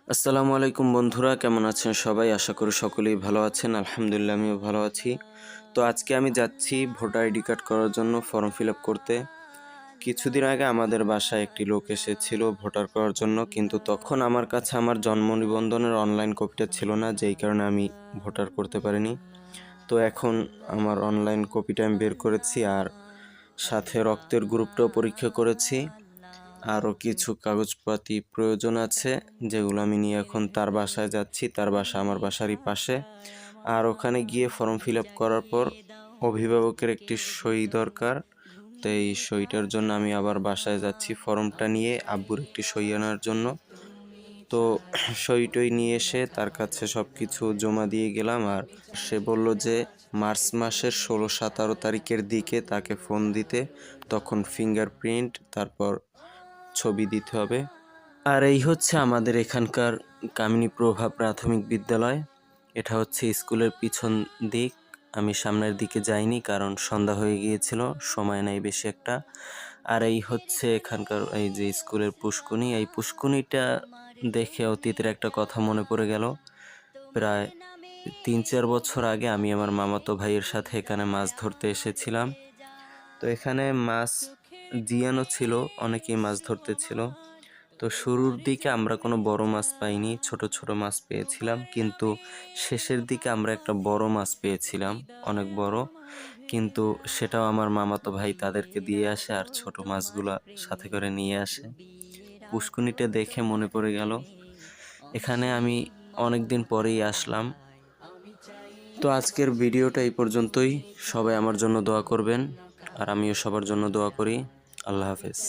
আসসালামু আলাইকুম বন্ধুরা, কেমন আছেন সবাই? আশা করি সকলেই ভালো আছেন। আলহামদুলিল্লাহ আমিও ভালো আছি। তো আজকে আমি যাচ্ছি ভোটার আইডি কার্ড করার জন্য ফর্ম ফিল আপ করতে। কিছুদিন আগে আমাদের বাসায় একটি লোক এসেছিল ভোটার করার জন্য, কিন্তু তখন আমার কাছে আমার জন্ম নিবন্ধনের অনলাইন কপিটা ছিল না, যেই কারণে আমি ভোটার করতে পারিনি। তো এখন আমার অনলাইন কপিটা আমি বের করেছি, আর সাথে রক্তের গ্রুপটাও পরীক্ষা করেছি। আরও কিছু কাগজপাতি প্রয়োজন আছে, যেগুলো আমি নিয়ে এখন তার বাসায় যাচ্ছি। তার বাসা আমার বাসারই পাশে। আর ওখানে গিয়ে ফর্ম ফিল আপ করার পর অভিভাবকের একটি সই দরকার। তো এই সইটার জন্য আমি আবার বাসায় যাচ্ছি ফর্মটা নিয়ে, আব্বুর একটি সই আনার জন্য। তো সইটই নিয়ে এসে তার কাছে সব কিছু জমা দিয়ে গেলাম। আর সে বলল যে মার্চ মাসের 16-17 তারিখের দিকে তাকে ফোন দিতে, তখন ফিঙ্গারপ্রিন্ট তারপর ছবি দিতে হবে। আর এই হচ্ছে আমাদের এখানকার কামিনী প্রভা প্রাথমিক বিদ্যালয়। এটা হচ্ছে স্কুলের পিছন দিক। আমি সামনের দিকে যাইনি, কারণ সন্ধ্যা হয়ে গিয়েছিল, সময় নাই বেশি একটা। আর এই হচ্ছে এখানকার এই যে স্কুলের পুষ্কুনি। এই পুষ্কুনিটা দেখে অতীতের একটা কথা মনে পড়ে গেল। প্রায় 3-4 বছর আগে আমি আমার মামাতো ভাইয়ের সাথে এখানে মাছ ধরতে এসেছিলাম। তো এখানে মাছ জিয়ানো ছিল, অনেকেই মাছ ধরতে ছিল। তো শুরুর দিকে আমরা কোনো বড় মাছ পাইনি, ছোট ছোট মাছ পেয়েছিলাম, কিন্তু শেষের দিকে আমরা একটা বড় মাছ পেয়েছিলাম, অনেক বড়। কিন্তু সেটাও আমার মামাতো ভাই তাদেরকে দিয়ে আসে, আর ছোট মাছগুলা সাথে করে নিয়ে আসে। পুষ্কুনিটা দেখে মনে পড়ে গেল, এখানে আমি অনেকদিন পরেই আসলাম। তো আজকের ভিডিওটা এই পর্যন্তই। সবাই আমার জন্য দোয়া করবেন, আর আমিও সবার জন্য দোয়া করি। আল্লাহ হাফেজ।